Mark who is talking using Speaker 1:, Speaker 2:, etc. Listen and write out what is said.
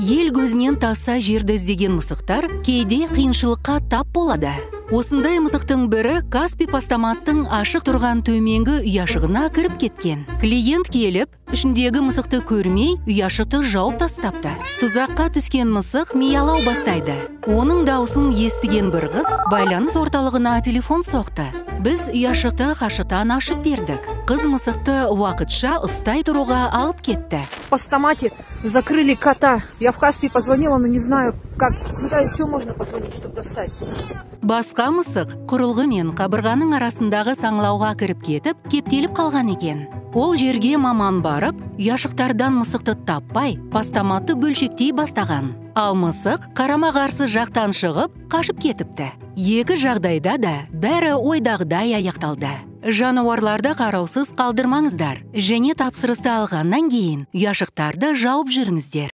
Speaker 1: Ел көзінен таса жерді іздеген мысықтар кейде қиыншылыққа тап болады. Осындай мысықтың бірі Каспий постаматтың ашық тұрған төменгі ұяшығына кіріп кеткен. Клиент келіп, ішіндегі мысықты көрмей, ұяшықты жауып тастапты. Тұзаққа түскен мысық миялау бастайды. Оның даусын естіген бір қыз байланыс орталығына телефон соқты. Біз ұяшықты қашықтан ашып бердік. Қыз мысықты уақытша ұстай тұруға алып кетті.
Speaker 2: В постамате закрыли кота. Я в Каспий позвонила, но не знаю, как. Куда еще можно позвонить, чтобы достать?
Speaker 1: Басқа мысық құрылғы мен қабырғаның арасындағы саңлауға кіріп кетіп, кептеліп қалған екен. Ол жерге маман барып, ұяшықтардан мысықты таппай, постаматты бөлшектей бастаған. Ал мысық қарама-қарсы жақтан шығып, қашып кетіпті. Екі жағдайда да бәрі ойдағыдай аяқталды. Жануарларды қараусыз қалдырмаңыздар және тапсырысты алғаннан кейін ұяшықтарды жауып жүріңіздер.